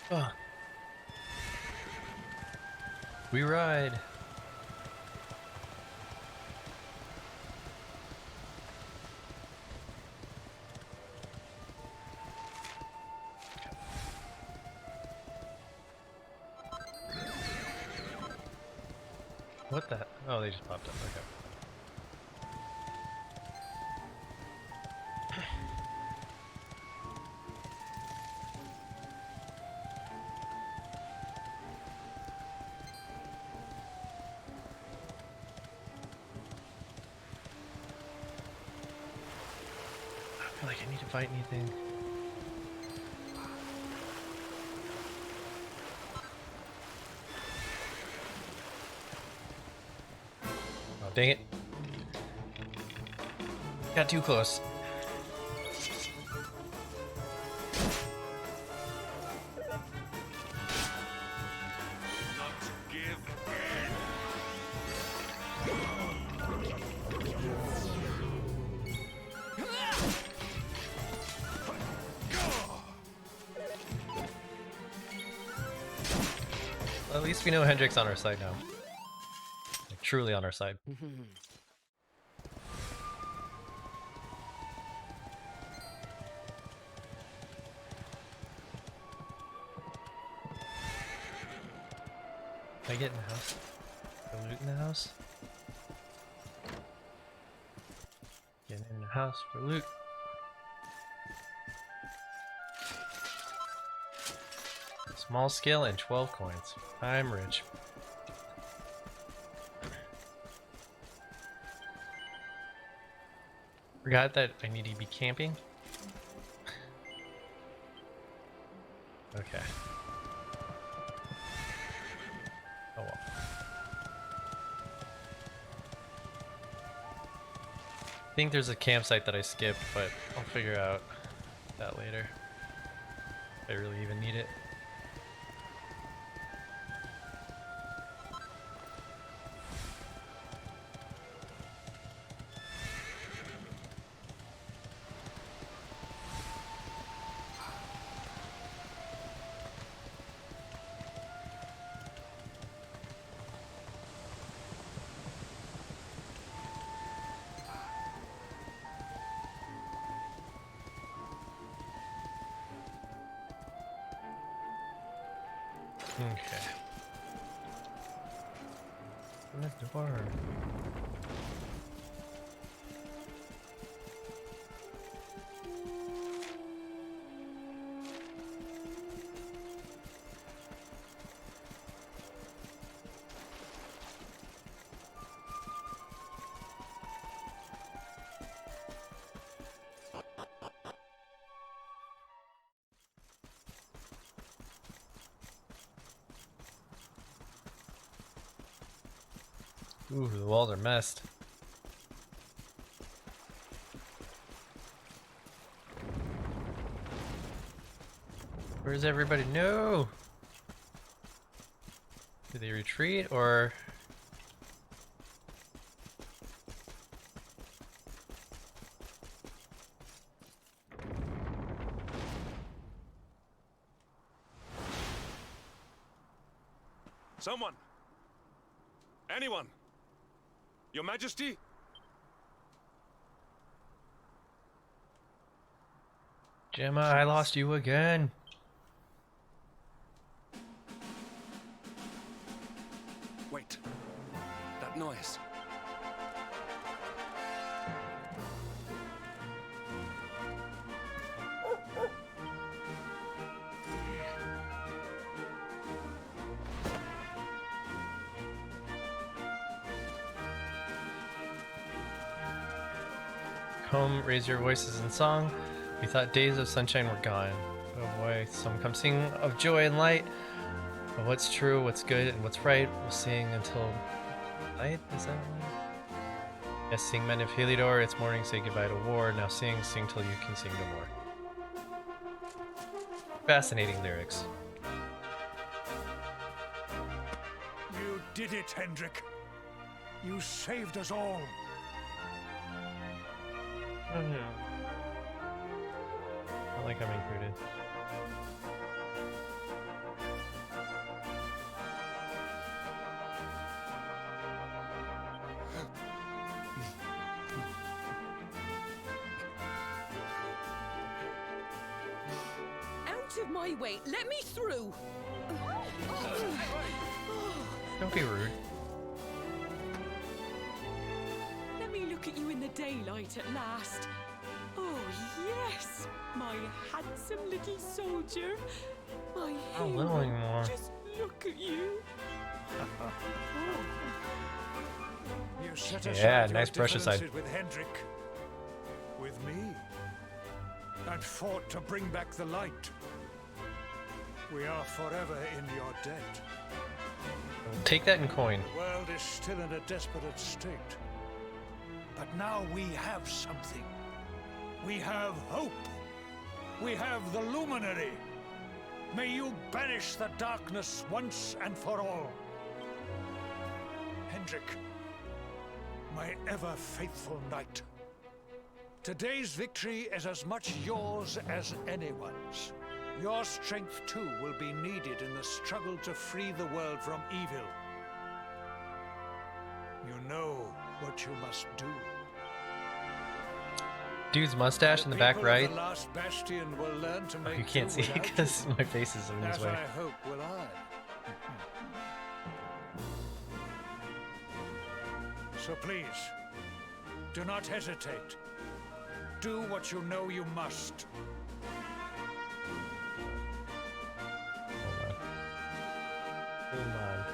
Oh. We ride. What the? Oh, they just popped up. Okay. I feel like I need to fight anything. Oh, dang it. Got too close. Well, at least we know Hendrick's on our side now. Like, truly on our side. Can I get in the house? Can I loot in the house? Getting in the house for loot. Small scale and 12 coins. I'm rich. Forgot that I need to be camping. Okay. Oh well. I think there's a campsite that I skipped, but I'll figure out that later. If I really even need it. Okay. Open the door. Ooh, the walls are messed. Where's everybody? No! Do they retreat or? Someone! Anyone! Your Majesty? Gemma, I lost you again. Wait. That noise. Come, raise your voices in song. We thought days of sunshine were gone. Oh boy, some come sing of joy and light. Of what's true, what's good, and what's right. We'll sing until night. Is that right? Yes, sing men of Heliodor. It's morning. Say goodbye to war. Now sing, sing till you can sing no more. Fascinating lyrics. You did it, Hendrik. You saved us all. Oh no. Not like I'm included. Out of my way! Let me through! Don't be rude. Let me look at you in the daylight at last. Oh, yes! My handsome little soldier. My Not hero. little anymore. Just look at you. You set Yeah, aside nice your brush aside. differences with Hendrik, with me, and fought to bring back the light. We are forever in your debt. Take that in coin. The world is still in a desperate state. But now we have something. We have hope. We have the luminary. May you banish the darkness once and for all. Hendrik, my ever-faithful knight. Today's victory is as much yours as anyone's. Your strength, too, will be needed in the struggle to free the world from evil. You know what you must do. Dude's mustache in the back people of right. The last bastion will learn to make You can't do see without because you. my face is in his As way. I hope will I. So please, do not hesitate. Do what you know you must. Hold on.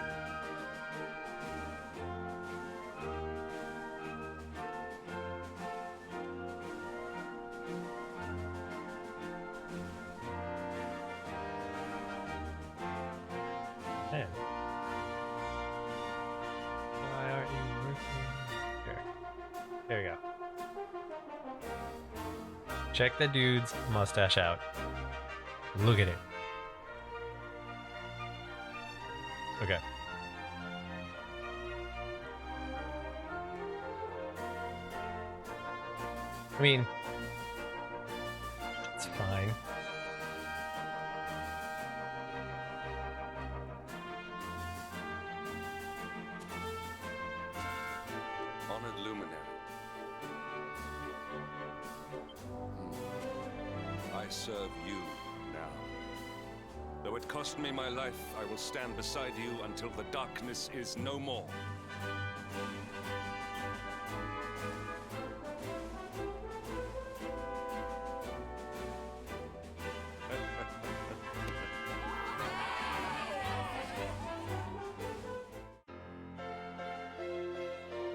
Man. Why aren't you working? Here. There you go. Check the dude's mustache out. Look at it. Okay. I mean, it's fine. Honored luminary. I serve you now. Though it cost me my life, I will stand beside you until the darkness is no more.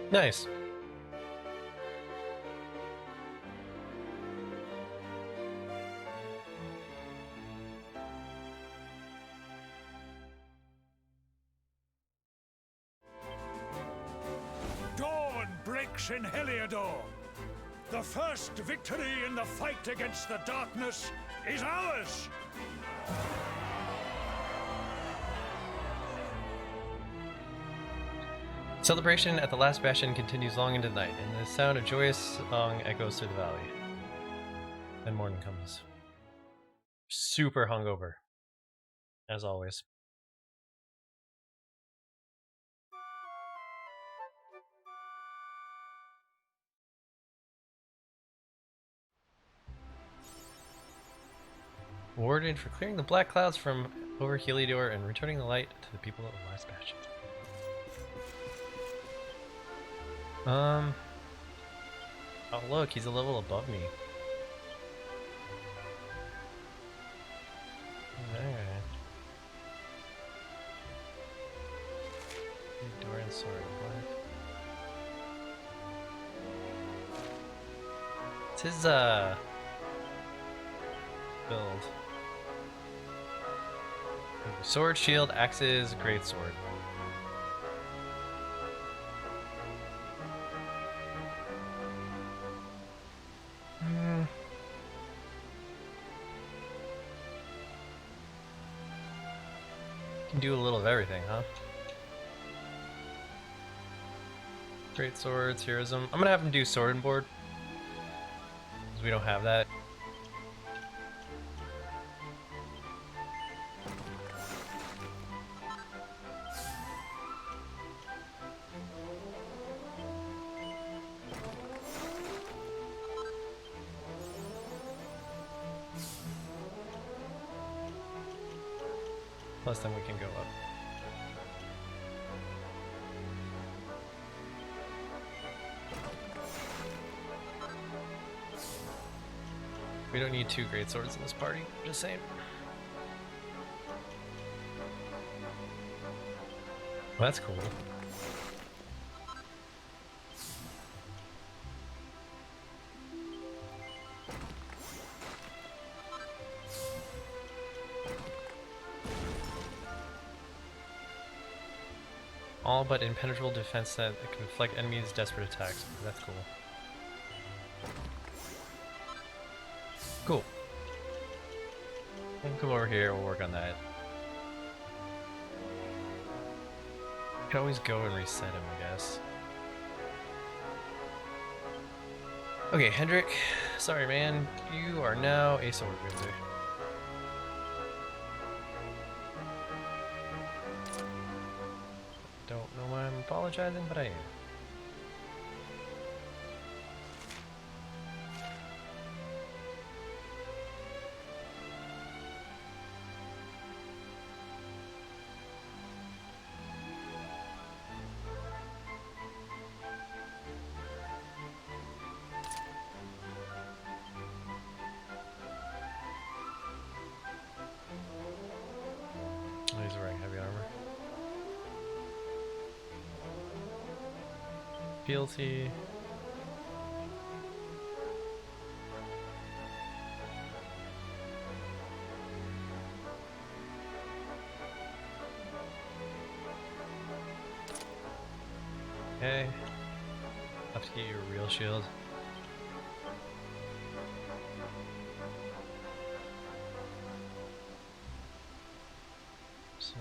Nice. Dawn breaks in Heliodor. The first victory in the fight against the darkness is ours. Celebration at the last bastion continues long into the night, and the sound of joyous song echoes through the valley. Then morning comes. Super hungover, as always. Awarded for clearing the black clouds from over Heliodor and returning the light to the people of the last bastion. Oh look, he's a level above me. Alright. Dorian sword, what? It's his build. Sword, shield, axes, great sword. Can do a little of everything, huh? Great swords, heroism. I'm gonna have him do sword and board, because we don't have that. Plus then we can go up. We don't need 2 great swords in this party, just saying. Well, that's cool. All but impenetrable defense set that can deflect enemies' desperate attacks. That's cool. Cool. We'll come over here, we'll work on that. Can always go and reset him, I guess. Okay, Hendrik. Sorry, man. You are now a sword wielder. Don't know why I'm apologizing, but I am. Oh, he's wearing heavy armor. Fealty. Okay. Have to get you a real shield. So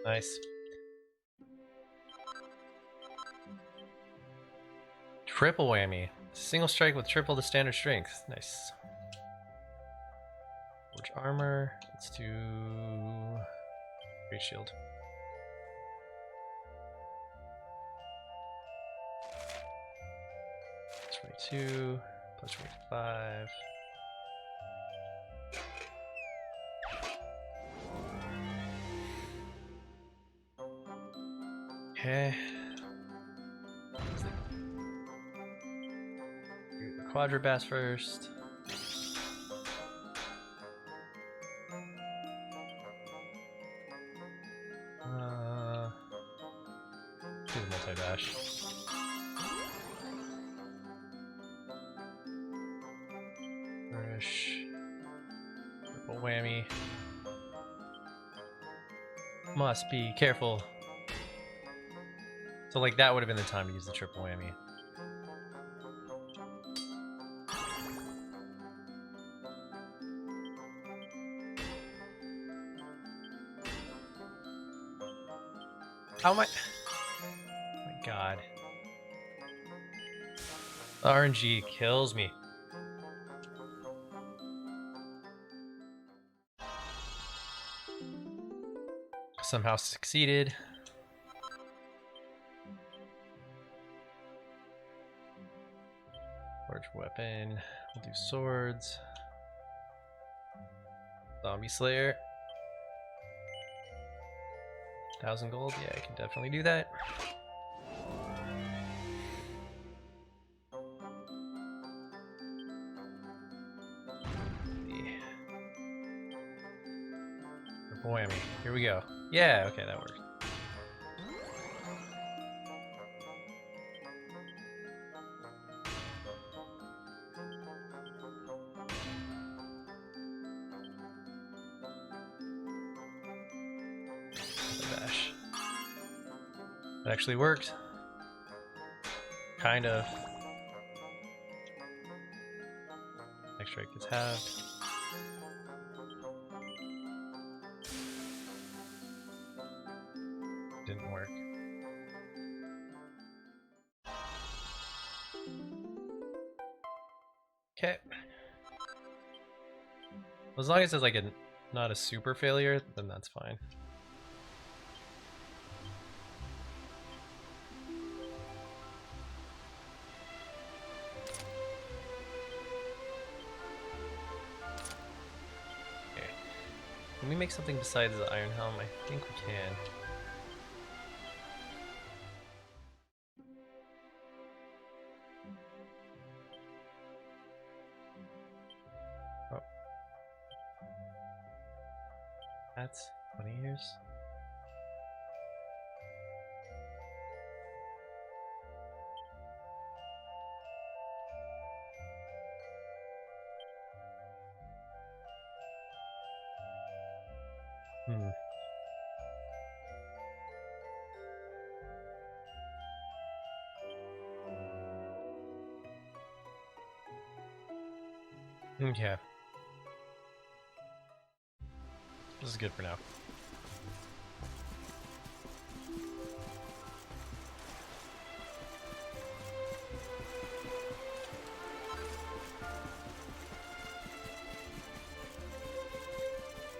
nice. Triple whammy. Single strike with triple the standard strength. Nice. Forge armor. Let's do great shield. +22, +25. Okay. Do the Quadra-Bass first. Do the multi-bash. Nourish. Triple whammy. Must be careful. So like that would have been the time to use the triple whammy. How am I? Oh my god. RNG kills me. Somehow succeeded. Forge weapon. We'll do swords. Zombie Slayer. 1,000 gold. Yeah, I can definitely do that. Triple whammy. Here we go. Yeah, okay, that worked. Bash. That actually worked. Kind of. Next strike gets halved. Didn't work. Okay. As long as it's like a not a super failure, then that's fine. Okay. Can we make something besides the Iron Helm? I think we can. Oh. That's 20 years. Hmm. Okay. This is good for now.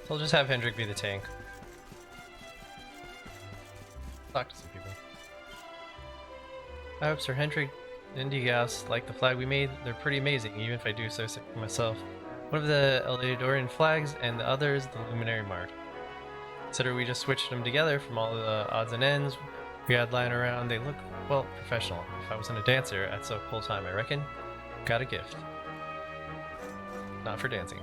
So I'll just have Hendrik be the tank. Talk to some people. I hope Sir Hendrik and Digas like the flag we made. They're pretty amazing, even if I do so myself. One of the Eldorian flags, and the other is the Luminary Mark. Consider we just switched them together from all the odds and ends we had lying around. They look, well, professional. If I wasn't a dancer at so full time, I reckon. Got a gift. Not for dancing.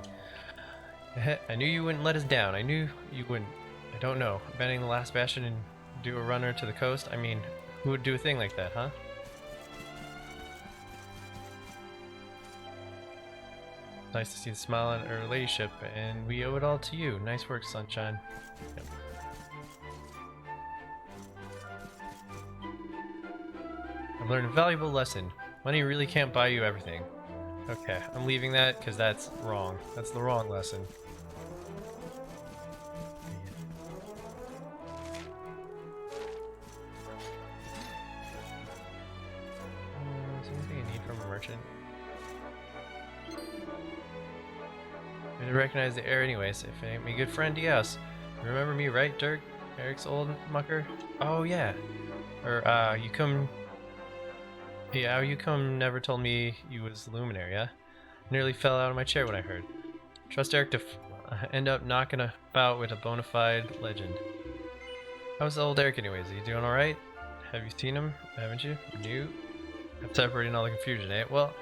I knew you wouldn't let us down. I knew you wouldn't. I don't know. Abandoning the last bastion and do a runner to the coast? I mean, who would do a thing like that, huh? Nice to see the smile on her ladyship, and we owe it all to you. Nice work, Sunshine. Yep. I've learned a valuable lesson. Money really can't buy you everything. Okay, I'm leaving that because that's wrong. That's the wrong lesson. Is there anything I need from a merchant? I didn't recognize the air anyways. If it ain't my good friend, yes. You remember me, right, Dirk? Eric's old mucker? Oh, yeah. Or, you come... Yeah, you come never told me you was the Luminary, yeah? Nearly fell out of my chair when I heard. Trust Eric to end up knocking about with a bona fide legend. How's the old Eric anyways? Are you doing alright? Have you seen him? Haven't you? You? I'm separating all the confusion, eh? Well,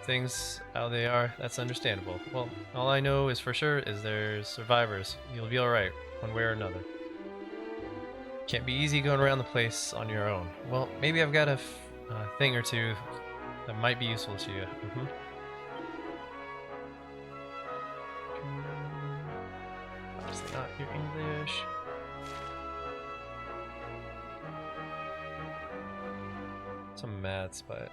things how they are, that's understandable. Well, all I know is for sure is there's survivors. You'll be alright, one way or another. Can't be easy going around the place on your own. Well, maybe I've got a thing or two that might be useful to you. Obviously not your English. Some maths, but...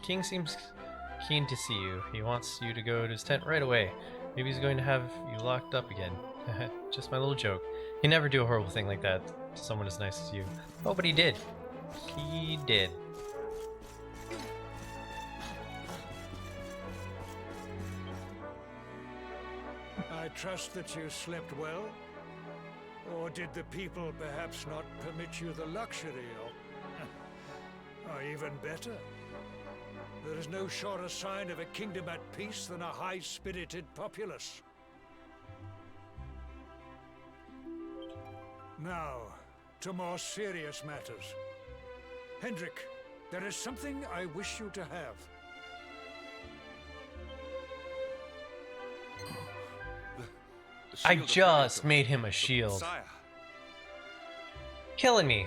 King seems keen to see you. He wants you to go to his tent right away. Maybe he's going to have you locked up again. Just my little joke. He'd never do a horrible thing like that to someone as nice as you. Oh, but he did. He did. I trust that you slept well? Or did the people perhaps not permit you the luxury of... or even better? There is no surer sign of a kingdom at peace than a high-spirited populace. Now, to more serious matters. Hendrik, there is something I wish you to have. I just made him a shield. Sire. Killing me.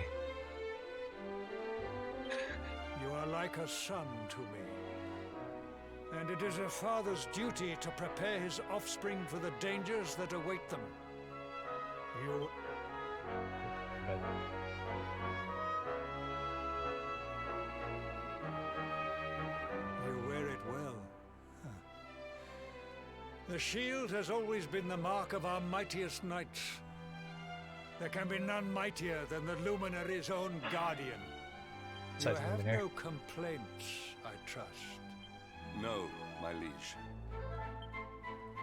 You are like a son to me. And it is a father's duty to prepare his offspring for the dangers that await them. You... The shield has always been the mark of our mightiest knights. There can be none mightier than the Luminary's own guardian. You Besides have Luminary. no complaints, I trust. No, my liege.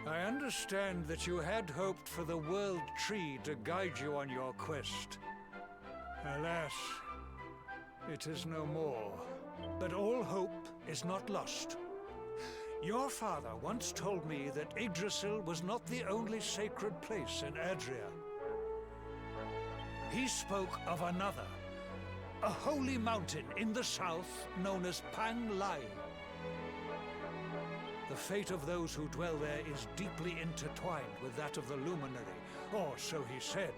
I understand that you had hoped for the World Tree to guide you on your quest. Alas, it is no more. But all hope is not lost. Your father once told me that Yggdrasil was not the only sacred place in Adria. He spoke of another, a holy mountain in the south known as Pang-Lai. The fate of those who dwell there is deeply intertwined with that of the Luminary, or so he said.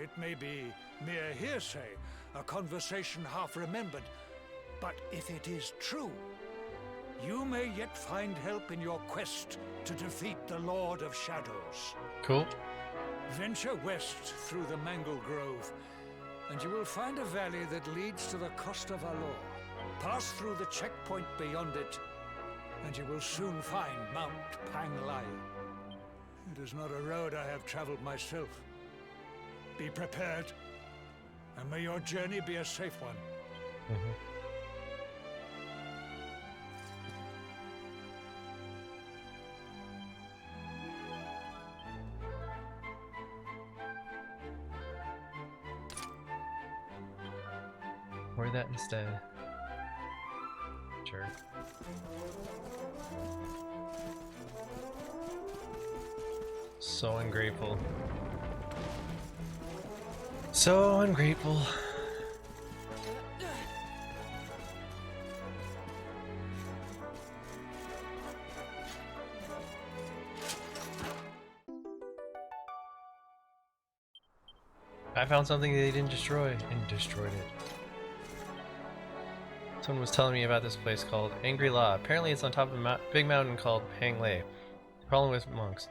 It may be mere hearsay, a conversation half remembered, but if it is true, you may yet find help in your quest to defeat the Lord of Shadows. Cool. Venture west through the Mangle Grove, and you will find a valley that leads to the Costa Valor. Pass through the checkpoint beyond it, and you will soon find Mount Pang-Lai. It is not a road I have traveled myself. Be prepared, and may your journey be a safe one. Or that instead. Sure. So ungrateful. So ungrateful. I found something they didn't destroy and destroyed it. Someone was telling me about this place called Angri-La. Apparently it's on top of a big mountain called Pang-Lai. The problem with monks.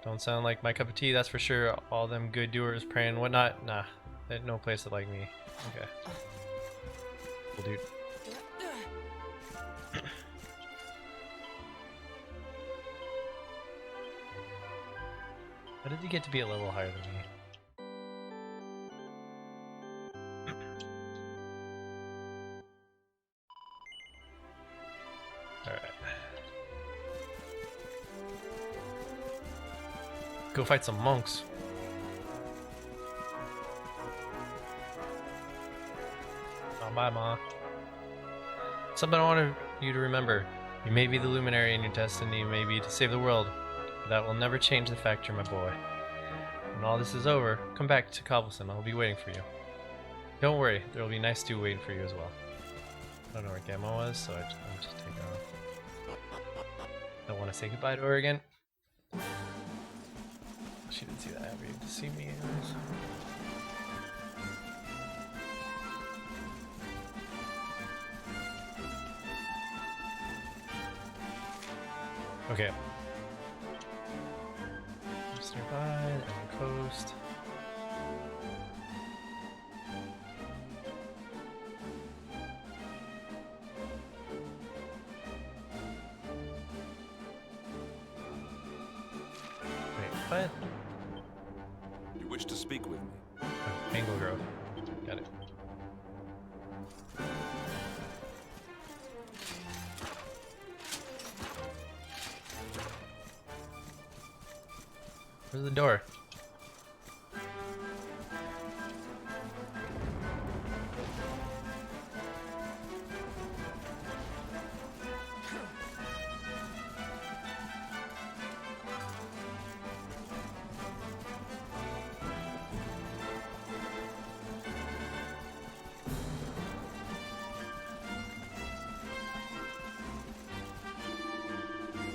Don't sound like my cup of tea, that's for sure. All them good doers praying and whatnot. Nah, there's no place that like me. Okay. Cool dude. How did he get to be a level higher than me? Alright. Go fight some monks. Oh, bye, Ma. Something I wanted you to remember. You may be the luminary and your destiny may be to save the world, but that will never change the fact you're my boy. When all this is over, come back to Cobblestone. I'll be waiting for you. Don't worry, there will be nice stew waiting for you as well. I don't know where Gamma was, so I'm just taking off. Don't want to say goodbye to her again. She didn't see that happy to see me anyways. Okay. Just nearby, and the coast. Wait, what? You wish to speak with me? Oh, Mangle Grove. Got it. Where's the door?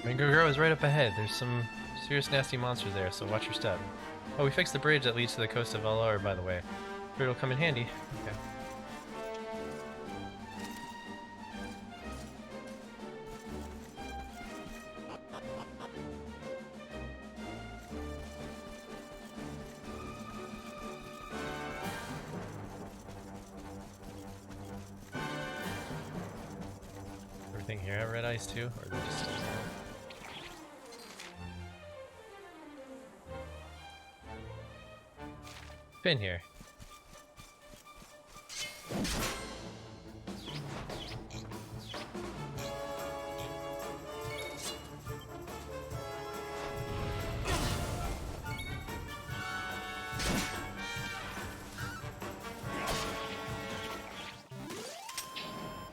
Mango Grove is right up ahead. There's some serious nasty monsters there, so watch your step. Oh, we fixed the bridge that leads to the coast of Valor, by the way. It'll come in handy. Okay. Anything here at Red Ice too? Or they just... Been here.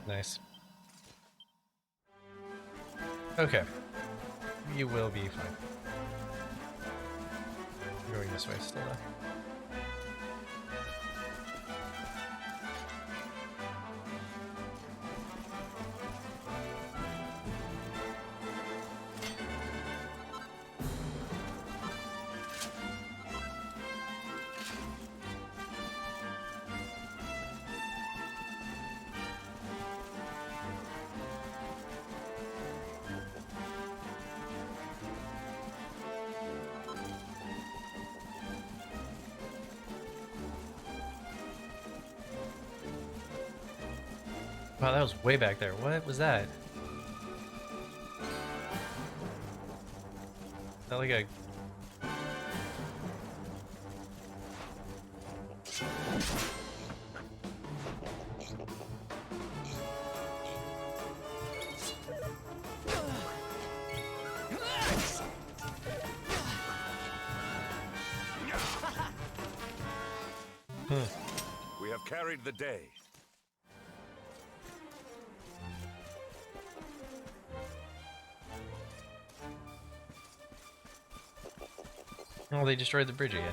Nice. Okay. You will be fine. You're going this way still though. Wow, that was way back there. What was that? Is that like a... We have carried the day. Oh, they destroyed the bridge again.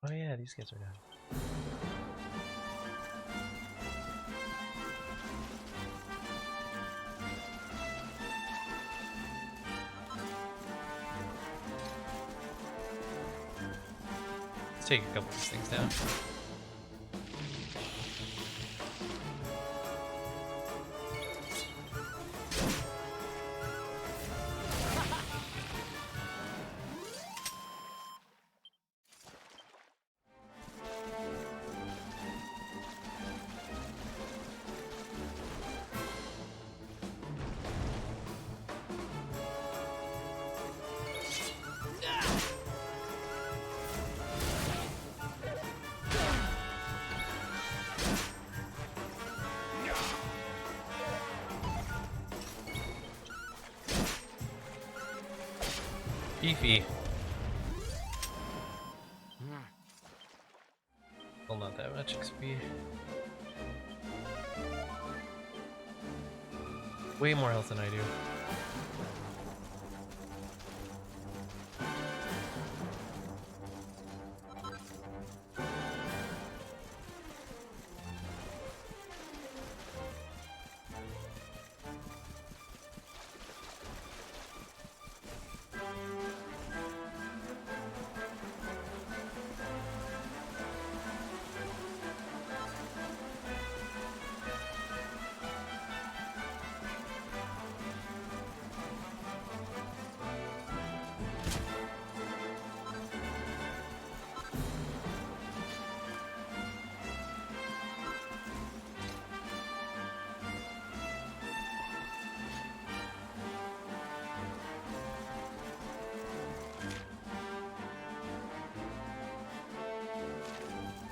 Oh yeah, these guys are down. Let's take a couple of these things down. Beefy. Well, not that much XP. Way more health than I do.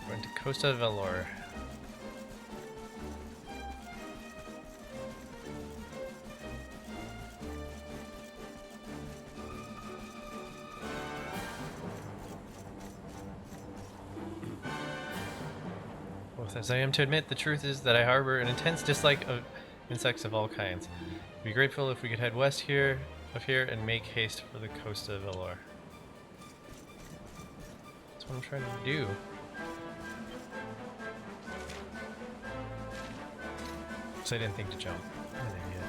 Going to Costa Valor. Both as I am to admit, the truth is that I harbor an intense dislike of insects of all kinds. I'd be grateful if we could head west of here and make haste for the Costa Valor. That's what I'm trying to do. So I didn't think to jump. I'm an idiot.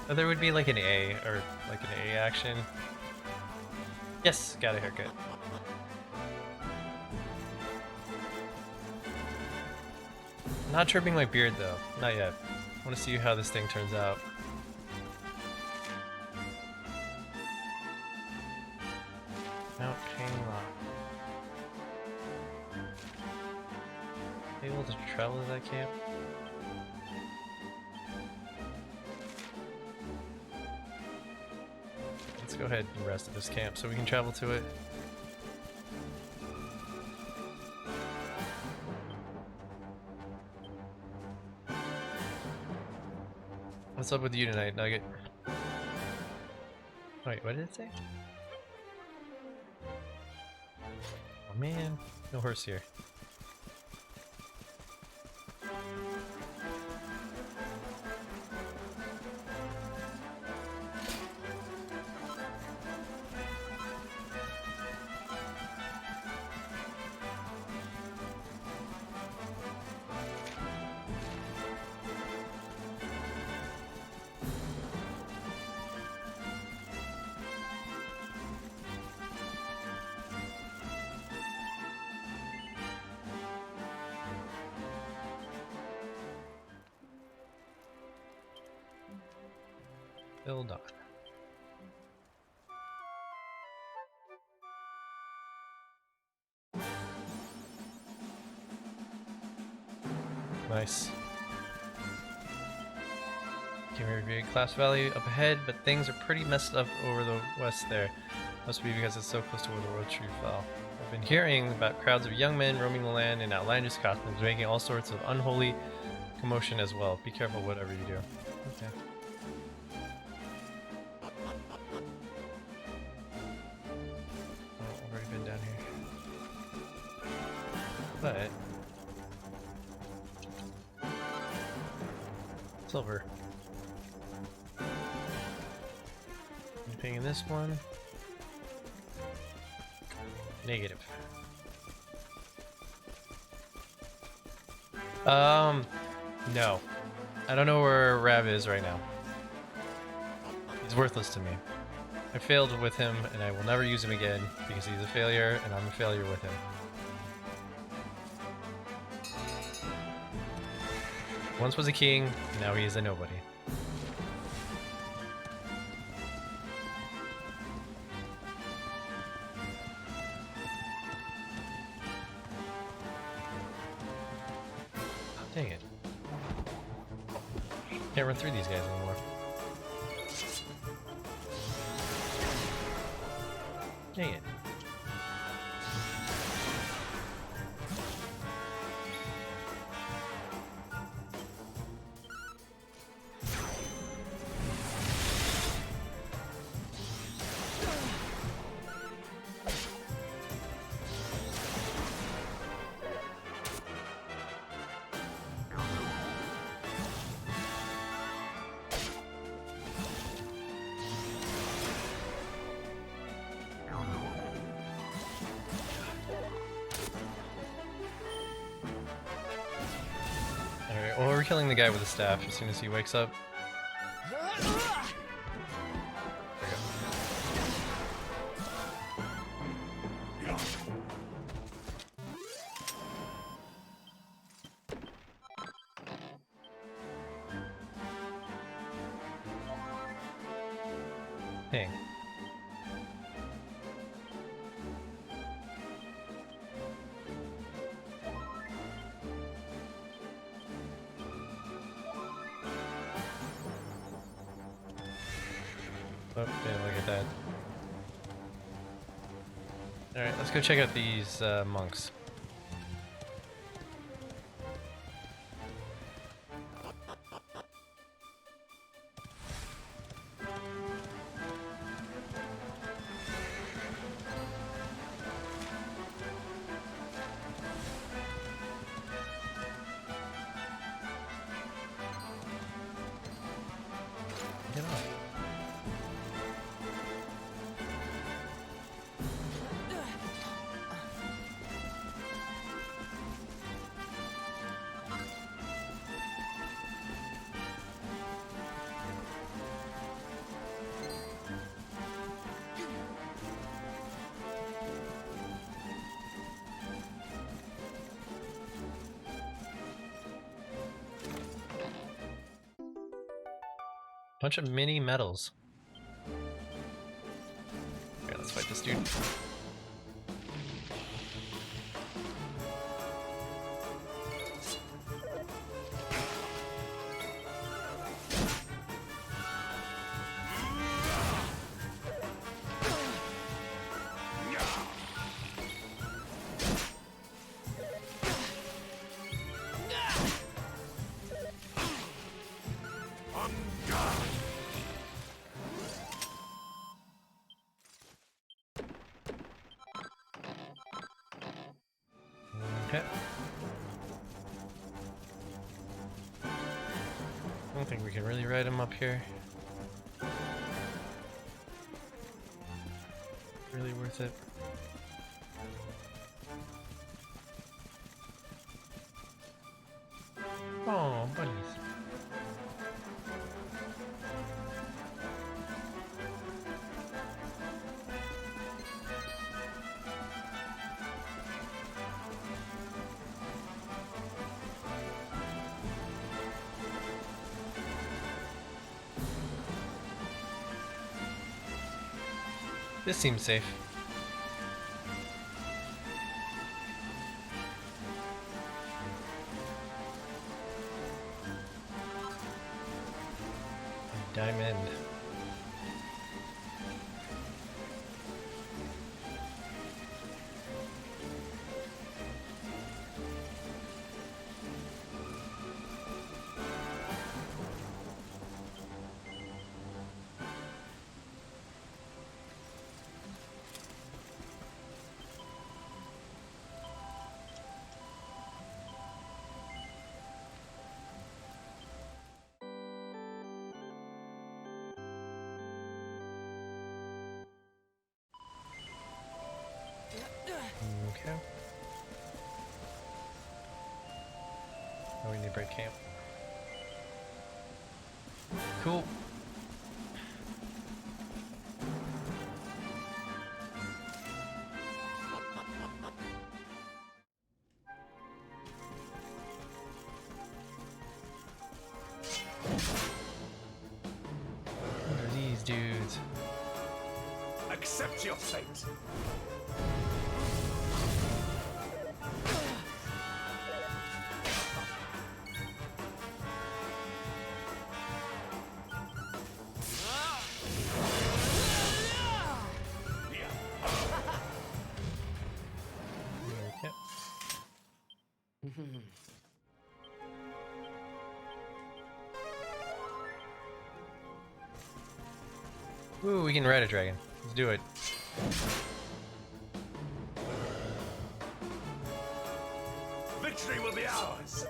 Oh, there would be like an A, or like an A action. Yes, got a haircut. Not tripping my beard though. Not yet. I want to see how this thing turns out. Mount Angri-La. Able to travel to that camp? Let's go ahead and rest at this camp so we can travel to it. What's up with you tonight, Nugget? Wait, what did it say? Oh man, no horse here. Build on. Nice. Can we review class value up ahead, but things are pretty messed up over the west there. Must be because it's so close to where the road tree fell. I've been hearing about crowds of young men roaming the land in outlandish costumes, making all sorts of unholy commotion as well. Be careful whatever you do. Okay. Oh, I've already been down here. But silver. Anything in this one? Negative. No. I don't know where Rav is right now. He's worthless to me. I failed with him, and I will never use him again because he's a failure, and I'm a failure with him. Once was a king, now he is a nobody. Dang it. Can't run through these guys anymore. Dang it. Alright, well, we're killing the guy with the staff as soon as he wakes up. There we go. Dang. Oh, yeah, look at that. Alright, let's go check out these monks. Get off. Bunch of mini medals. Okay, let's fight this dude. Okay. I don't think we can really ride him up here. Really worth it. Oh, buddies. This seems safe. Diamond. Okay. Oh, we need to break camp. Cool. What are these dudes? Accept your fate. Okay. Ooh, we can ride a dragon. Let's do it. Victory will be ours.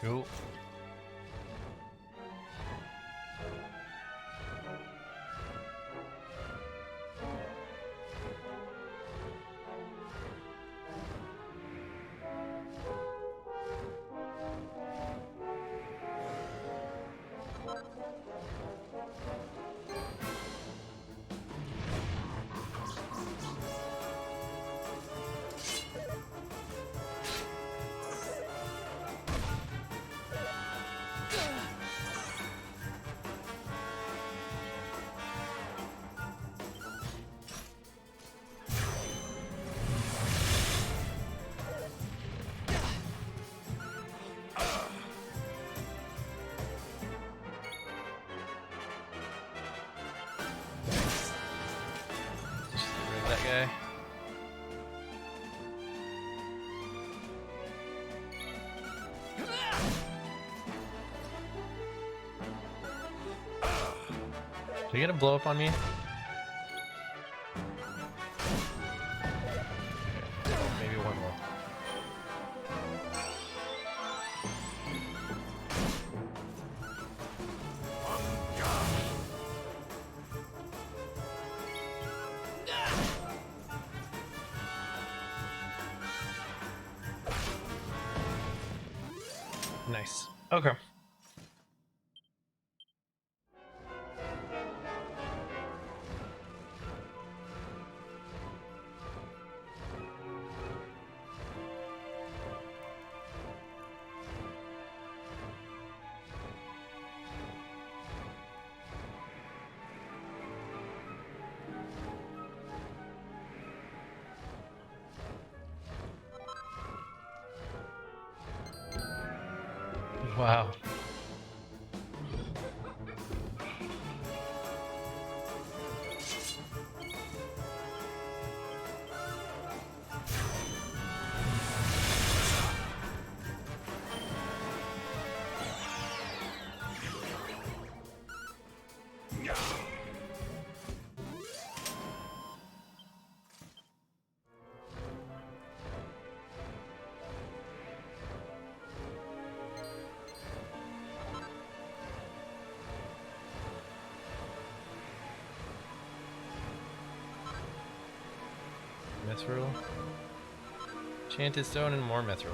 Cool. That guy. Are you gonna blow up on me? Okay, maybe one more. Nice. Okay. Wow. Mithril. Enchanted stone and more mithril.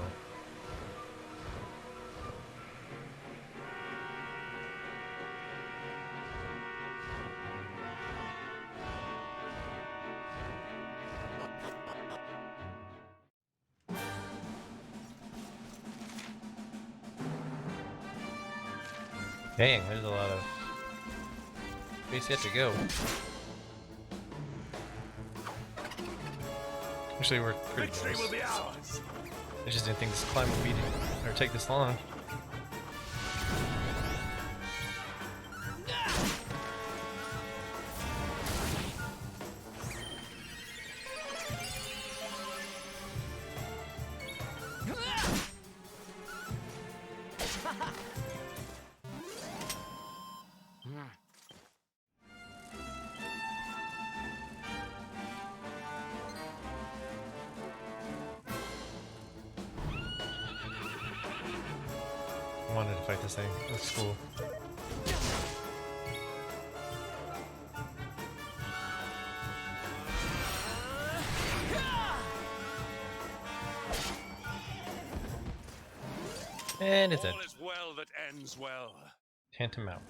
Dang, there's a lot of space yet to go. Actually, we're pretty Victory close. will be ours. I just didn't think this climb would be or take this long. I wanted to fight this thing. That's cool. And it's dead. All is well that ends well. Tantamount.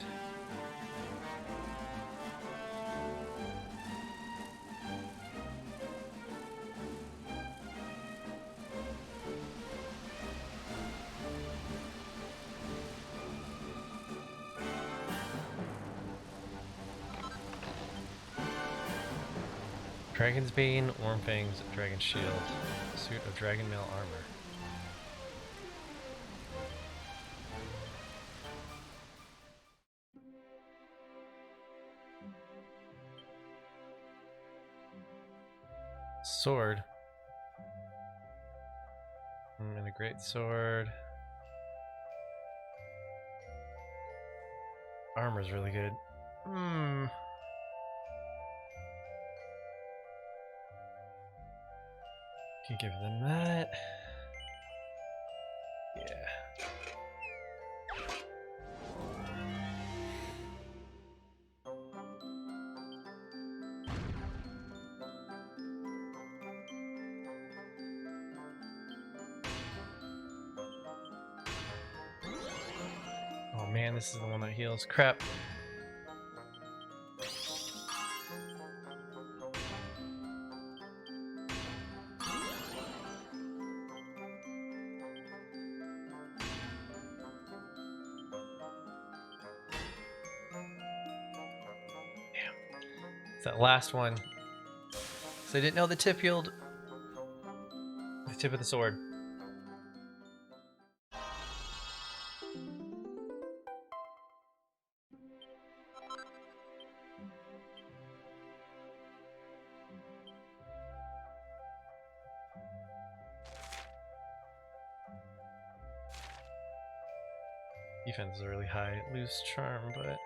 Dragon's Bane, Wormfangs, Dragon Shield, suit of Dragon Mail armor. Sword. And a great sword. Armor's really good. Can give them that. Yeah. Oh man, this is the one that heals. Crap. It's that last one. So I didn't know the tip healed. The tip of the sword. Defense is really high. Loose charm, but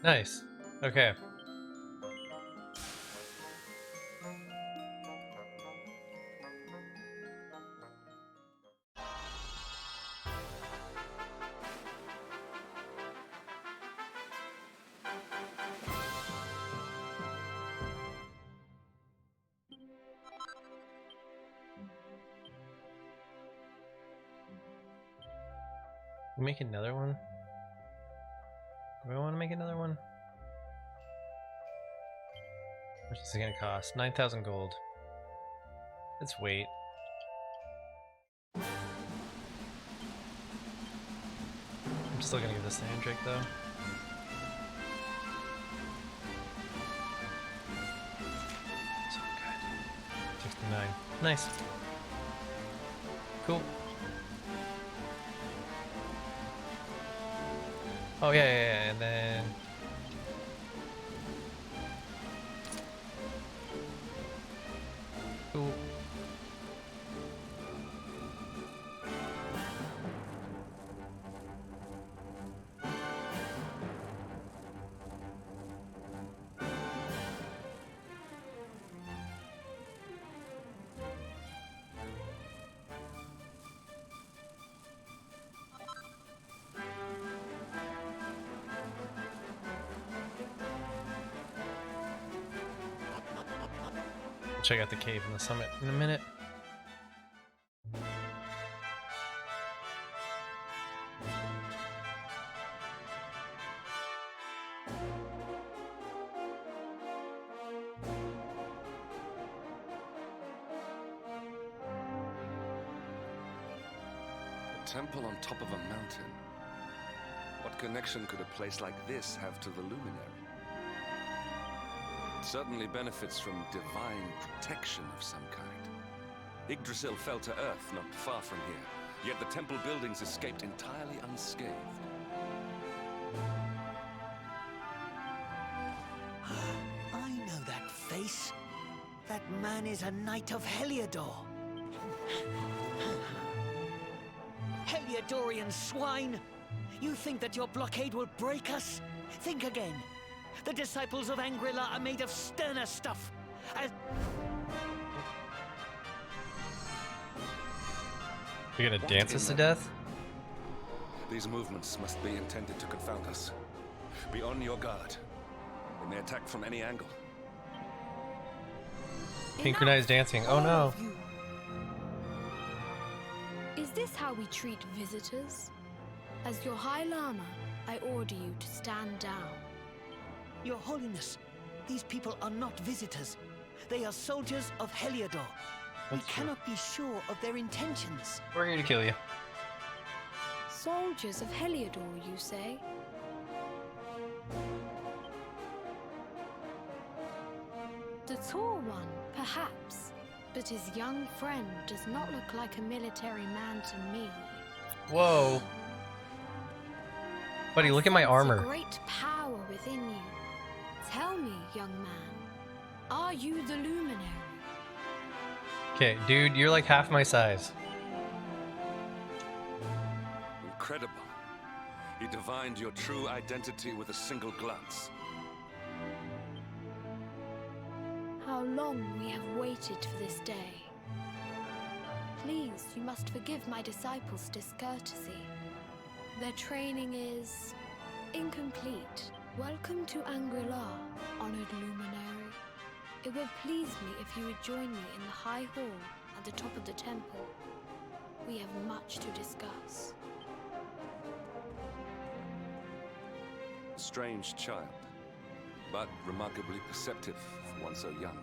Nice. Okay. Make another one? Do I want to make another one? How much is it gonna cost? 9,000 gold. Let's wait. I'm still gonna give this to Hendrik though. So good. 69. Nice. Cool. Oh yeah, and then cool. Check out the cave in the summit in a minute. A temple on top of a mountain. What connection could a place like this have to the luminary? It certainly benefits from divine protection of some kind. Yggdrasil fell to earth not far from here, yet the temple buildings escaped entirely unscathed. I know that face. That man is a knight of Heliodor. Heliodorian swine! You think that your blockade will break us? Think again. The disciples of Angri-La are made of sterner stuff. You're gonna dance us to death? These movements must be intended to confound us. Be on your guard. They may attack from any angle. Synchronized dancing. Oh no. Is this how we treat visitors? As your High Lama, I order you to stand down. Your Holiness, these people are not visitors. They are soldiers of Heliodor. We cannot be sure of their intentions. We're here to kill you. Soldiers of Heliodor, you say? The tall one, perhaps, but his young friend does not look like a military man to me. Whoa. Buddy, look at my I sense armor. a great power within you. Tell me, young man, are you the luminary? Okay, dude, you're like half my size. Incredible. You divined your true identity with a single glance. How long we have waited for this day. Please, you must forgive my disciples' discourtesy. Their training is incomplete. Welcome to Angri-La, honored luminary. It would please me if you would join me in the high hall at the top of the temple. We have much to discuss. Strange child, but remarkably perceptive for one so young.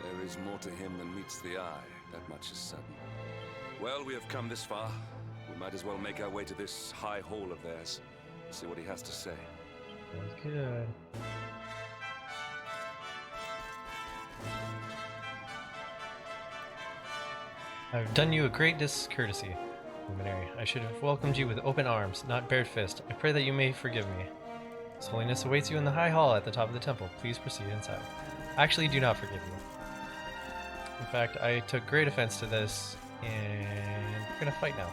There is more to him than meets the eye, that much is certain. Well, we have come this far. We might as well make our way to this high hall of theirs. See what he has to say. Sounds good. I've done you a great discourtesy, luminary. I should have welcomed you with open arms, not bared fist. I pray that you may forgive me. His Holiness awaits you in the high hall at the top of the temple. Please proceed inside. I actually do not forgive you. In fact, I took great offense to this, and we're gonna fight now.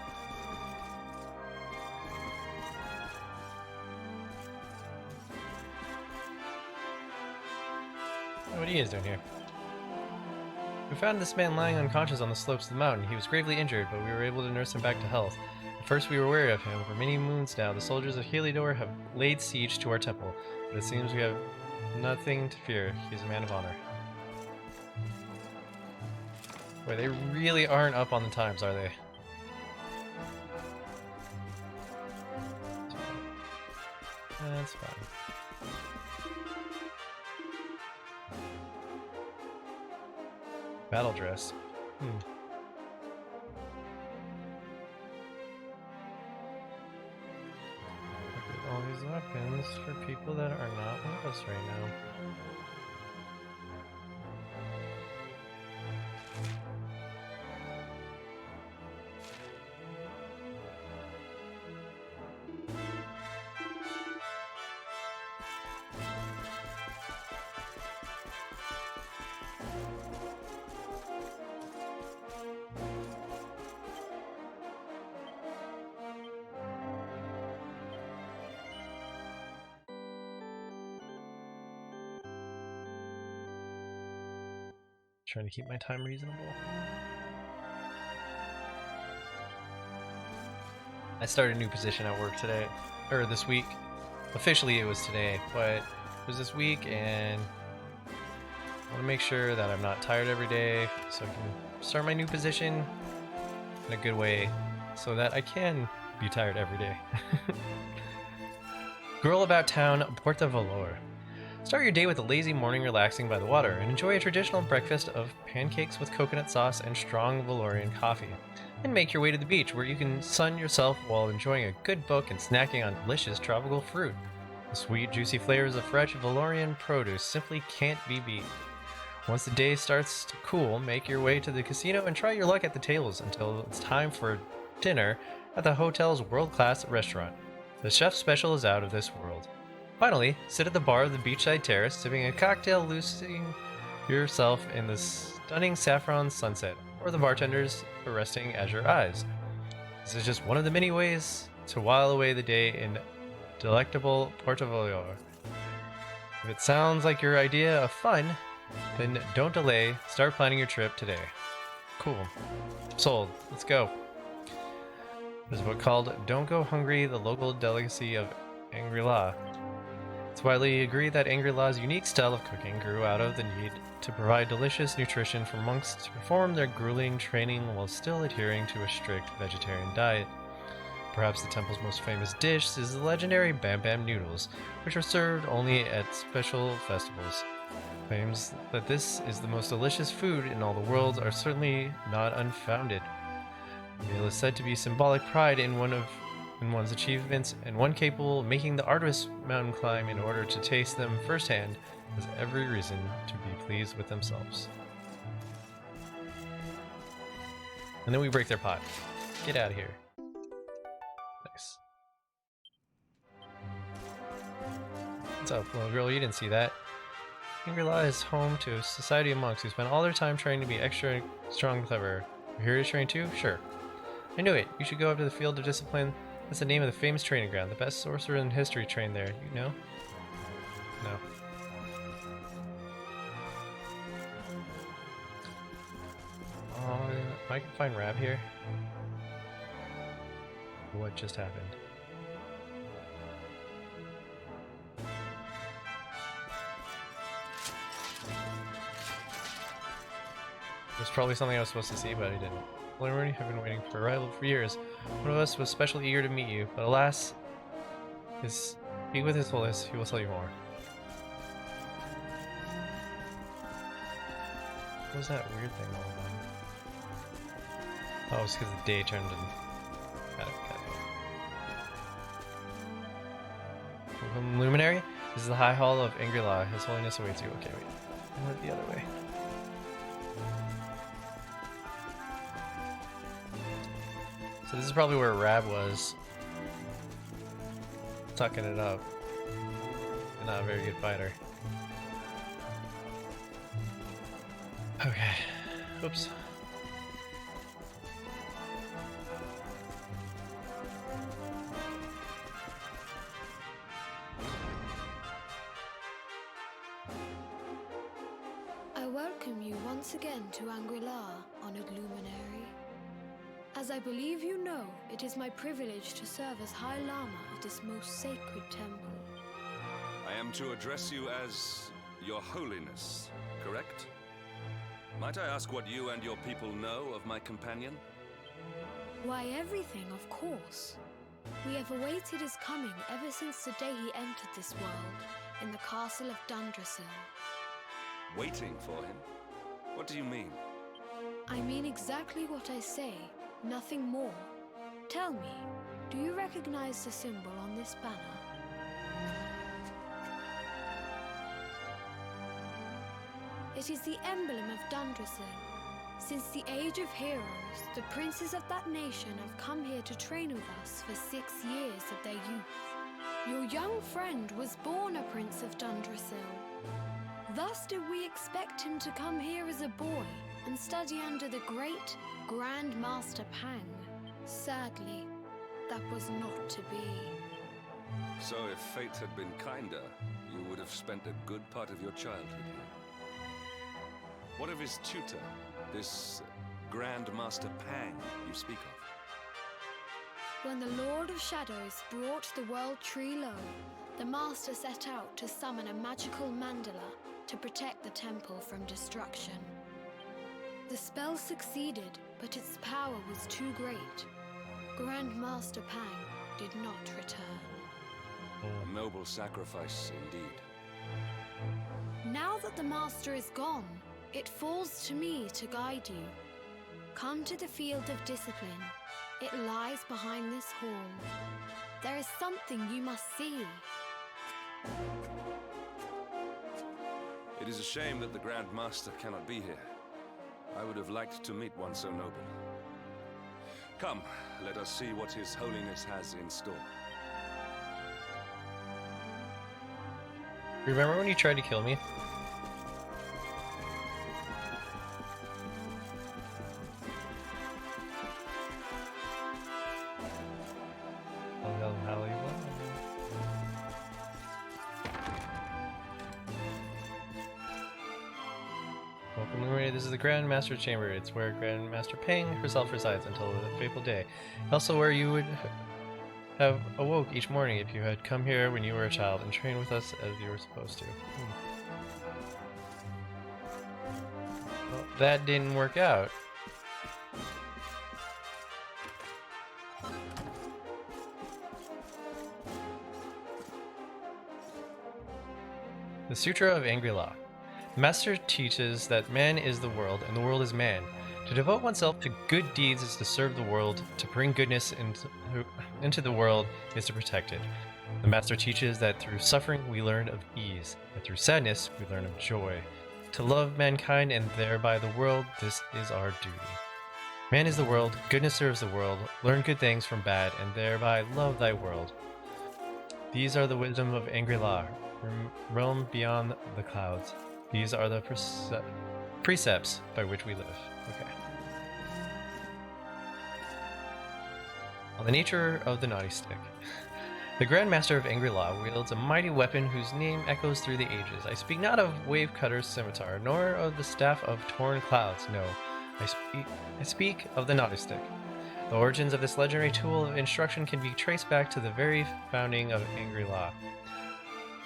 What are you guys doing here? We found this man lying unconscious on the slopes of the mountain. He was gravely injured, but we were able to nurse him back to health. At first we were wary of him. For many moons now, the soldiers of Heliodor have laid siege to our temple, but it seems we have nothing to fear. He is a man of honor. Boy, they really aren't up on the times, are they? That's fine. Battle dress. Look at all these weapons for people that are not with us right now. Trying to keep my time reasonable. I started a new position at work today, or this week. Officially it was today, but it was this week, and I want to make sure that I'm not tired every day, so I can start my new position in a good way, so that I can be tired every day. Girl about town, Porta Valor. Start your day with a lazy morning relaxing by the water and enjoy a traditional breakfast of pancakes with coconut sauce and strong Valorian coffee. Then make your way to the beach where you can sun yourself while enjoying a good book and snacking on delicious tropical fruit. The sweet, juicy flavors of fresh Valorian produce simply can't be beat. Once the day starts to cool, make your way to the casino and try your luck at the tables until it's time for dinner at the hotel's world-class restaurant. The chef's special is out of this world. Finally, sit at the bar of the beachside terrace, sipping a cocktail, losing yourself in the stunning saffron sunset, or the bartenders resting as your eyes. This is just one of the many ways to while away the day in delectable Porta Valor. If it sounds like your idea of fun, then don't delay, start planning your trip today. Cool. Sold. Let's go. There's a book called Don't Go Hungry, the Local Delicacy of Angri-La. It's widely agreed that Angri-La's unique style of cooking grew out of the need to provide delicious nutrition for monks to perform their grueling training while still adhering to a strict vegetarian diet. Perhaps the temple's most famous dish is the legendary Bam Bam noodles, which are served only at special festivals. Claims that this is the most delicious food in all the world are certainly not unfounded. The meal is said to be symbolic pride in one's achievements, and one capable of making the arduous mountain climb in order to taste them firsthand has every reason to be pleased with themselves. And then we break their pot. Get out of here. Nice. What's up, little girl? You didn't see that. Angri-La is home to a society of monks who spend all their time trying to be extra strong and clever. You're here to train too? Sure. I knew it. You should go up to the field of discipline. That's the name of the famous training ground. The best sorcerer in history trained there. You know? No. I can find Rab here. What just happened? There's probably something I was supposed to see, but I didn't. Well, I have been waiting for arrival for years. One of us was especially eager to meet you, but alas, speak with His Holiness, he will tell you more. What was that weird thing all about? Oh, it's because the day turned in. Got it. Welcome, Luminary. This is the High Hall of Angri-La. His Holiness awaits you. Okay, wait. I went the other way. So this is probably where Rab was tucking it up. Not a very good fighter. Okay. Oops. once again to Angri-La, honored luminary. As I believe you know, it is my privilege to serve as High Lama of this most sacred temple. I am to address you as Your Holiness, correct? Might I ask what you and your people know of my companion? Why, everything, of course. We have awaited his coming ever since the day he entered this world, in the castle of Dundrasil. Waiting for him? What do you mean? I mean exactly what I say, nothing more. Tell me, do you recognize the symbol on this banner? It is the emblem of Dundrasil. Since the age of heroes, the princes of that nation have come here to train with us for 6 years of their youth. Your young friend was born a prince of Dundrasil. Thus did we expect him to come here as a boy and study under the great Grand Master Pang. Sadly, that was not to be. So if fate had been kinder, you would have spent a good part of your childhood here. What of his tutor, this Grand Master Pang you speak of? When the Lord of Shadows brought the world tree low, the Master set out to summon a magical mandala to protect the temple from destruction. The spell succeeded, but its power was too great. Grand Master Pang did not return. A noble sacrifice indeed. Now that the Master is gone, it falls to me to guide you. Come to the Field of Discipline. It lies behind this hall. There is something you must see. It is a shame that the Grand Master cannot be here. I would have liked to meet one so noble. Come, let us see what His Holiness has in store. Remember when you tried to kill me? Welcome, Luminary. This is the Grand Master Chamber. It's where Grand Master Pang herself resides until the fateful day. Also where you would have awoke each morning if you had come here when you were a child and trained with us as you were supposed to. Well, that didn't work out. The Sutra of Angri-La. The Master teaches that man is the world and the world is man. To devote oneself to good deeds is to serve the world. To bring goodness into the world is to protect it. The Master teaches that through suffering we learn of ease, and through sadness we learn of joy. To love mankind and thereby the world, this is our duty. Man is the world, goodness serves the world. Learn good things from bad, and thereby love thy world. These are the wisdom of Angri-La, realm beyond the clouds. These are the precepts by which we live. Okay. On the nature of the naughty stick. The Grand Master of Angri-La wields a mighty weapon whose name echoes through the ages. I speak not of Wave Cutter's scimitar, nor of the staff of torn clouds. No, I speak of the naughty stick. The origins of this legendary tool of instruction can be traced back to the very founding of Angri-La.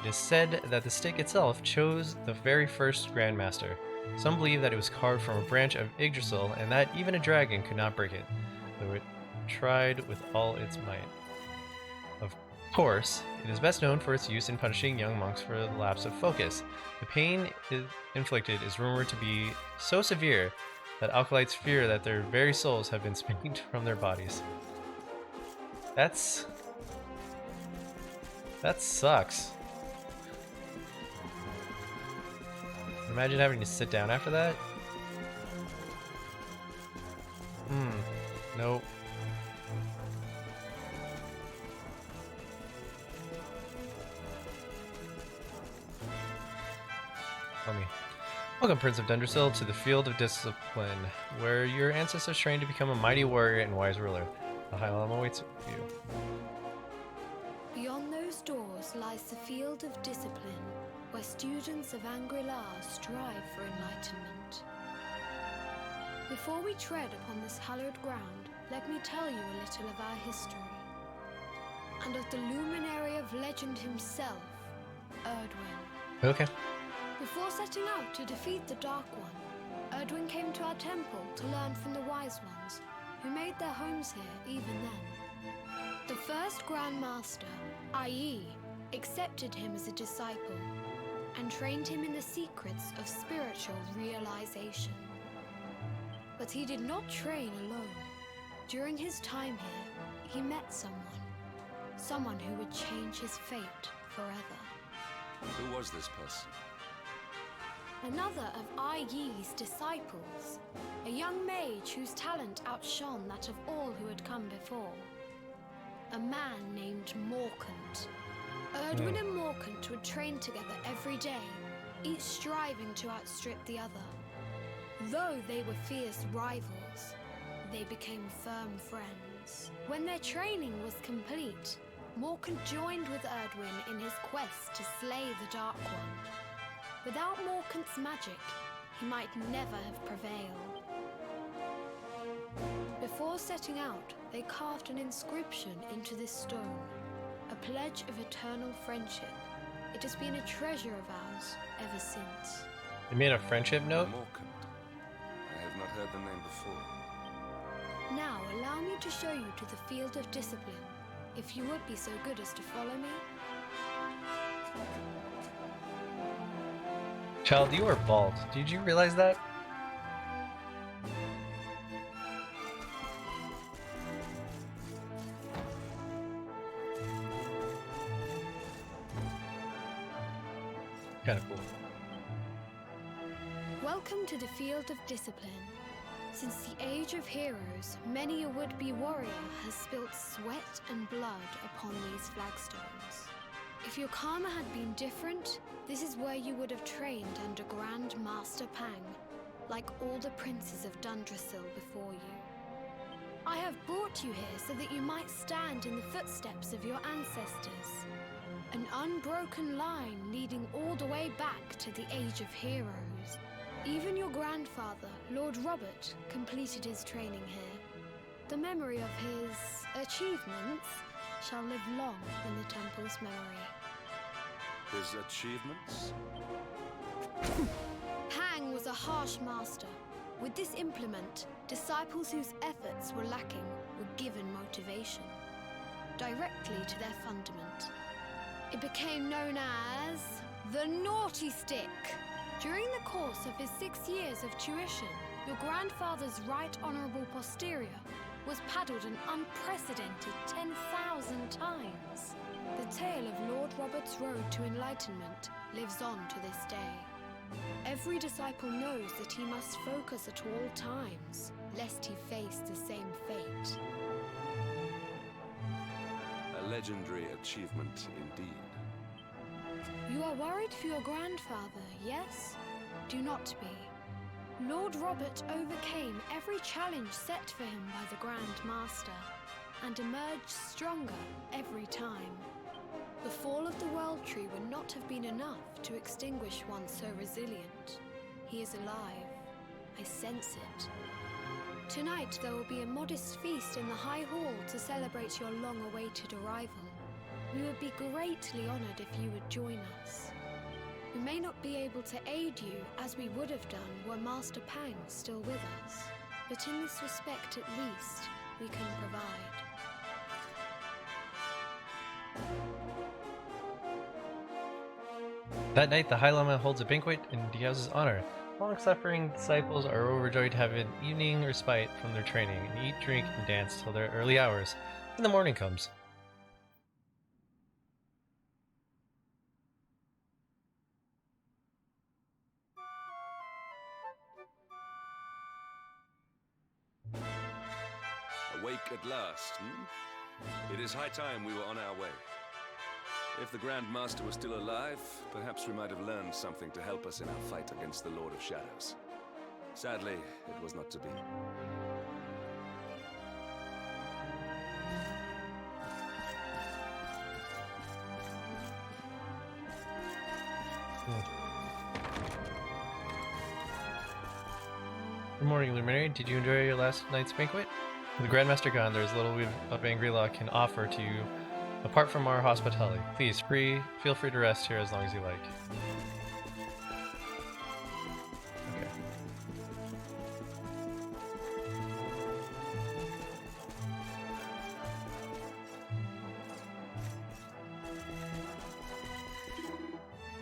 It is said that the stick itself chose the very first Grand Master. Some believe that it was carved from a branch of Yggdrasil and that even a dragon could not break it, though it tried with all its might. Of course, it is best known for its use in punishing young monks for the lapse of focus. The pain inflicted is rumored to be so severe that acolytes fear that their very souls have been spanked from their bodies. That sucks. Imagine having to sit down after that. Nope. Tell me. Welcome, Prince of Dundrasil, to the Field of Discipline, where your ancestors trained to become a mighty warrior and wise ruler. The High Lama awaits you. Beyond those doors lies the Field of Discipline, where students of Angri-La strive for enlightenment. Before we tread upon this hallowed ground, let me tell you a little of our history. And of the luminary of legend himself, Erdwin. Okay. Before setting out to defeat the Dark One, Erdwin came to our temple to learn from the Wise Ones, who made their homes here even then. The first Grand Master, i.e., accepted him as a disciple and trained him in the secrets of spiritual realization. But he did not train alone. During his time here, he met someone who would change his fate forever. Who was this person? Another of Ai Yi's disciples, a young mage whose talent outshone that of all who had come before. A man named Morkant. Erdwin and Morkant would train together every day, each striving to outstrip the other. Though they were fierce rivals, they became firm friends. When their training was complete, Morkant joined with Erdwin in his quest to slay the Dark One. Without Morkant's magic, he might never have prevailed. Before setting out, they carved an inscription into this stone, a pledge of eternal friendship. It has been a treasure of ours ever since. They made a friendship note? Morkant. I have not heard the name before. Now, allow me to show you to the field of discipline, if you would be so good as to follow me. Child, you are bald. Did you realize that? Kind of cool. Welcome to the field of discipline. Since the age of heroes, many a would-be warrior has spilt sweat and blood upon these flagstones. If your karma had been different, this is where you would have trained under Grand Master Pang, like all the princes of Dundrasil before you. I have brought you here so that you might stand in the footsteps of your ancestors. An unbroken line leading all the way back to the Age of Heroes. Even your grandfather, Lord Robert, completed his training here. The memory of his achievements shall live long in the temple's memory. His achievements? Pang was a harsh master. With this implement, disciples whose efforts were lacking were given motivation, directly to their fundament. It became known as the Naughty Stick. During the course of his 6 years of tuition, your grandfather's right honourable posterior was paddled an unprecedented 10,000 times. The tale of Lord Robert's road to enlightenment lives on to this day. Every disciple knows that he must focus at all times, lest he face the same fate. A legendary achievement indeed. You are worried for your grandfather, yes? Do not be. Lord Robert overcame every challenge set for him by the Grand Master, and emerged stronger every time. The fall of the World Tree would not have been enough to extinguish one so resilient. He is alive. I sense it. Tonight there will be a modest feast in the High Hall to celebrate your long-awaited arrival. We would be greatly honored if you would join us. We may not be able to aid you as we would have done were Master Pang still with us, but in this respect at least, we can provide. That night, the High Lama holds a banquet in Diaz's honor. Long-suffering disciples are overjoyed to have an evening respite from their training and eat, drink, and dance till their early hours. Then the morning comes. Awake at last, hmm? It is high time we were on our way. If the Grand Master was still alive, perhaps we might have learned something to help us in our fight against the Lord of Shadows. Sadly, it was not to be. Good morning, Luminary. Did you enjoy your last night's banquet? With the Grandmaster gone, there is little we of Angri-La can offer to you apart from our hospitality. Please, feel free to rest here as long as you like. Okay.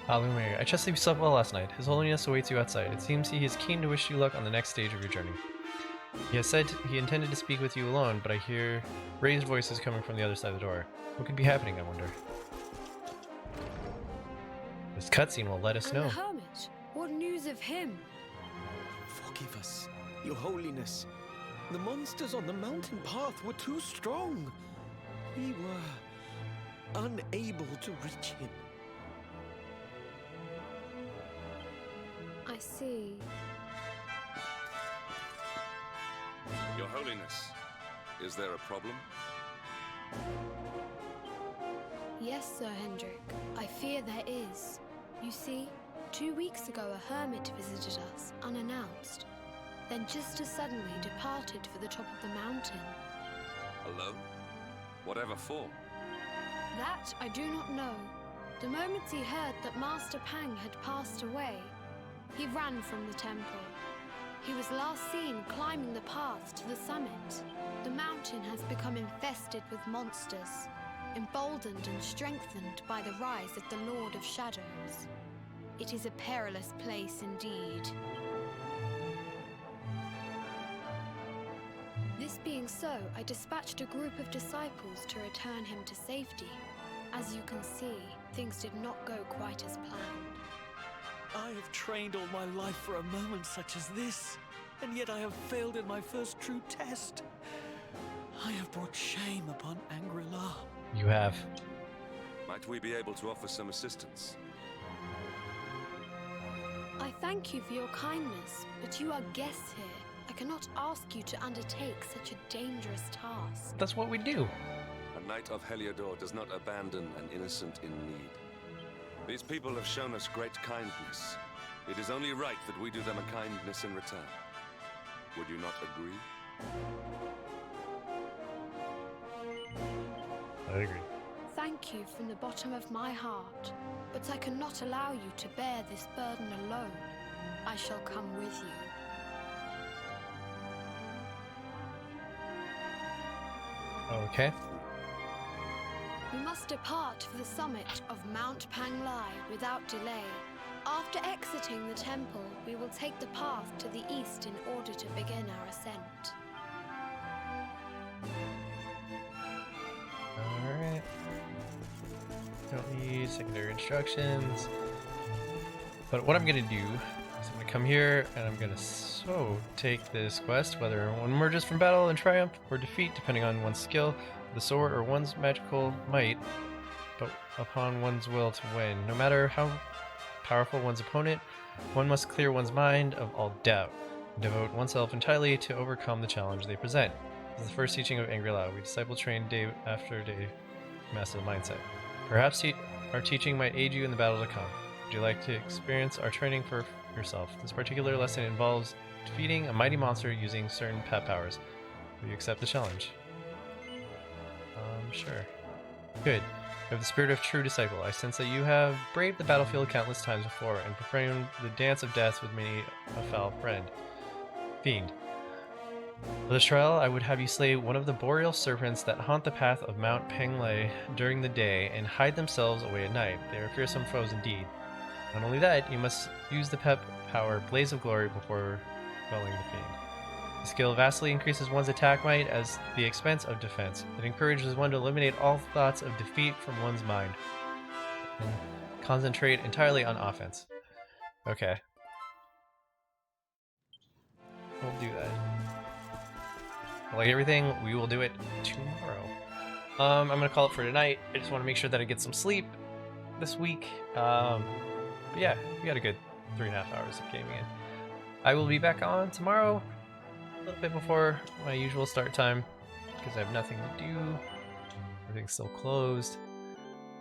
Luminary, I trust that you slept well last night. His Holiness awaits you outside. It seems he is keen to wish you luck on the next stage of your journey. He has said he intended to speak with you alone, but I hear raised voices coming from the other side of the door. What could be happening, I wonder? This cutscene will let us And know. the hermit? What news of him? Forgive us, Your Holiness. The monsters on the mountain path were too strong. We were unable to reach him. I see. Your Holiness, is there a problem? Yes, Sir Hendrik. I fear there is. You see, 2 weeks ago a hermit visited us, unannounced. Then just as suddenly departed for the top of the mountain. Alone? Whatever for? That I do not know. The moment he heard that Master Pang had passed away, he ran from the temple. He was last seen climbing the path to the summit. The mountain has become infested with monsters, emboldened and strengthened by the rise of the Lord of Shadows. It is a perilous place indeed. This being so, I dispatched a group of disciples to return him to safety. As you can see, things did not go quite as planned. I have trained all my life for a moment such as this, and yet I have failed in my first true test. I have brought shame upon Angri-La. You have. Might we be able to offer some assistance? I thank you for your kindness, but you are guests here. I cannot ask you to undertake such a dangerous task. That's what we do. A knight of Heliodor does not abandon an innocent in need. These people have shown us great kindness. It is only right that we do them a kindness in return. Would you not agree? I agree. Thank you from the bottom of my heart, but I cannot allow you to bear this burden alone. I shall come with you. Okay. We must depart for the summit of Mount Panglai without delay. After exiting the temple, we will take the path to the east in order to begin our ascent. Alright. Don't need secondary instructions. But what I'm gonna do is I'm gonna come here and I'm gonna take this quest, whether one emerges from battle in triumph or defeat, depending on one's skill, the sword, or one's magical might, but upon one's will to win. No matter how powerful one's opponent, one must clear one's mind of all doubt and devote oneself entirely to overcome the challenge they present. This is the first teaching of Angri-La. We disciple train day after day to master the mindset. Perhaps our teaching might aid you in the battle to come. Would you like to experience our training for yourself? This particular lesson involves defeating a mighty monster using certain pet powers. Will you accept the challenge? Sure. Good. You have the spirit of true disciple. I sense that you have braved the battlefield countless times before and performed the dance of death with many a foul fiend. For this trial, I would have you slay one of the boreal serpents that haunt the path of Mount Panglai during the day and hide themselves away at night. They are fearsome foes indeed. Not only that, you must use the pet power Blaze of Glory before quelling the fiend. The skill vastly increases one's attack might at the expense of defense. It encourages one to eliminate all thoughts of defeat from one's mind and concentrate entirely on offense. Okay. We'll do that. Like everything, we will do it tomorrow. I'm gonna call it for tonight. I just want to make sure that I get some sleep this week. But yeah, we got a good 3.5 hours of gaming in. I will be back on tomorrow, a little bit before my usual start time, because I have nothing to do. Everything's still closed.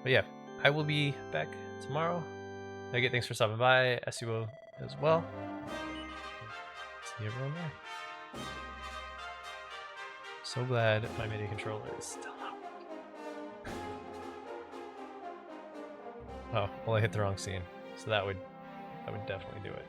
But yeah, I will be back tomorrow. Again, thanks for stopping by. SUO as well. See everyone there. So glad my MIDI controller is still not working. Oh, well I hit the wrong scene. So that would definitely do it.